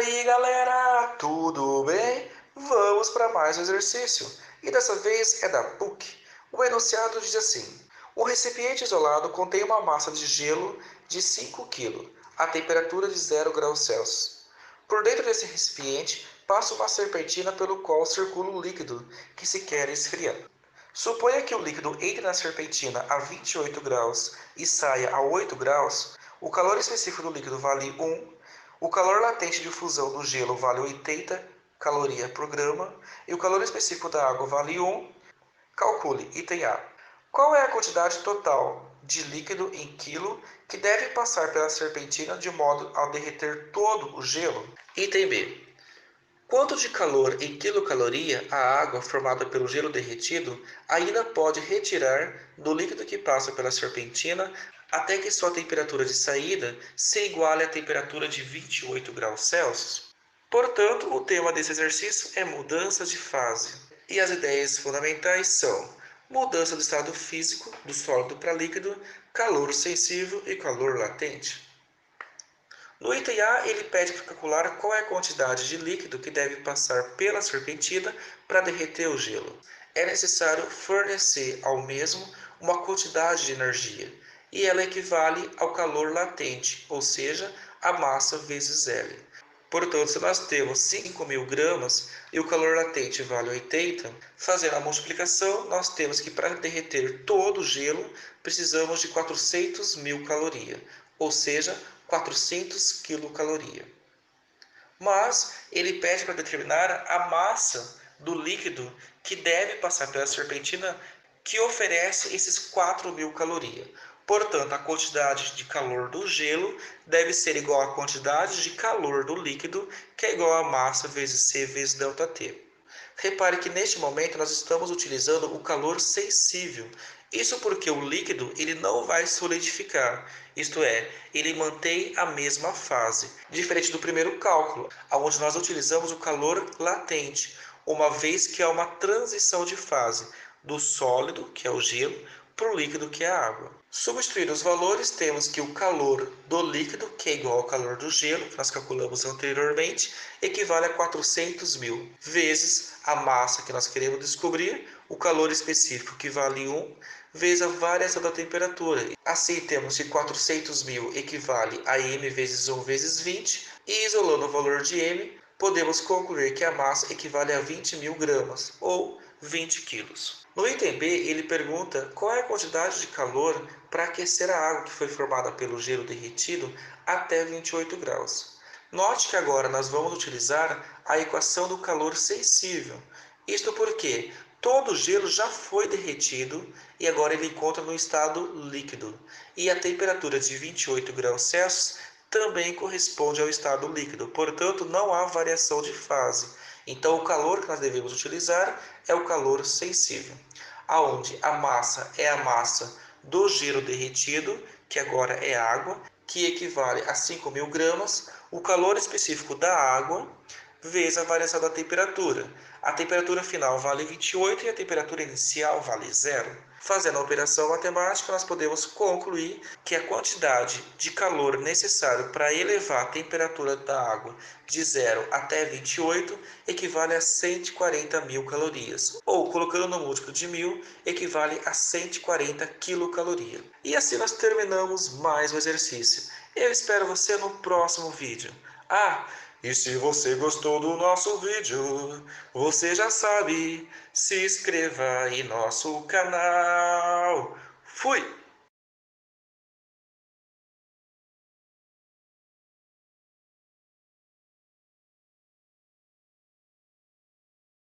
aí galera, tudo bem? Vamos para mais um exercício e dessa vez é da PUC. O enunciado diz assim: um recipiente isolado contém uma massa de gelo de 5 kg, a temperatura de 0 graus Celsius. Por dentro desse recipiente passa uma serpentina pelo qual circula o líquido que se quer esfriar. Suponha que o líquido entre na serpentina a 28 graus e saia a 8 graus, o calor específico do líquido vale 1, o calor latente de fusão do gelo vale 80 calorias por grama e o calor específico da água vale 1. Calcule, item A. Qual é a quantidade total de líquido em quilo que deve passar pela serpentina de modo a derreter todo o gelo? Item B. Quanto de calor em quilocaloria a água formada pelo gelo derretido ainda pode retirar do líquido que passa pela serpentina até que sua temperatura de saída se iguale à temperatura de 28 graus Celsius? Portanto, o tema desse exercício é mudança de fase. E as ideias fundamentais são mudança do estado físico do sólido para líquido, calor sensível e calor latente. No item A, ele pede para calcular qual é a quantidade de líquido que deve passar pela serpentina para derreter o gelo. É necessário fornecer ao mesmo uma quantidade de energia, e ela equivale ao calor latente, ou seja, a massa vezes L. Portanto, se nós temos 5.000 gramas e o calor latente vale 80, fazendo a multiplicação, nós temos que para derreter todo o gelo, precisamos de 400.000 calorias, ou seja, 400 quilocalorias. Mas ele pede para determinar a massa do líquido que deve passar pela serpentina que oferece esses 4.000 calorias. Portanto, a quantidade de calor do gelo deve ser igual à quantidade de calor do líquido, que é igual a massa vezes C vezes ΔT. Repare que neste momento nós estamos utilizando o calor sensível. Isso porque o líquido ele não vai solidificar, isto é, ele mantém a mesma fase, diferente do primeiro cálculo, onde nós utilizamos o calor latente, uma vez que há uma transição de fase do sólido, que é o gelo, para o líquido, que é a água. Substituindo os valores, temos que o calor do líquido, que é igual ao calor do gelo, que nós calculamos anteriormente, equivale a 400.000, vezes a massa que nós queremos descobrir, o calor específico, que vale 1, vezes a variação da temperatura. Assim, temos que 400.000 equivale a m vezes 1 vezes 20, e isolando o valor de m, podemos concluir que a massa equivale a 20.000 gramas, ou 20 quilos. No item B, ele pergunta qual é a quantidade de calor para aquecer a água que foi formada pelo gelo derretido até 28 graus. Note que agora nós vamos utilizar a equação do calor sensível. Isto porque todo o gelo já foi derretido e agora ele encontra no estado líquido. E a temperatura de 28 graus Celsius também corresponde ao estado líquido, portanto não há variação de fase. Então o calor que nós devemos utilizar é o calor sensível, aonde a massa é a massa do gelo derretido, que agora é água, que equivale a 5.000 gramas, o calor específico da água, vezes a variação da temperatura. A temperatura final vale 28 e a temperatura inicial vale 0. Fazendo a operação matemática, nós podemos concluir que a quantidade de calor necessário para elevar a temperatura da água de 0 até 28 equivale a 140.000 calorias, ou colocando no múltiplo de 1.000, equivale a 140 quilocalorias. E assim nós terminamos mais um exercício. Eu espero você no próximo vídeo. E se você gostou do nosso vídeo, você já sabe, se inscreva em nosso canal. Fui!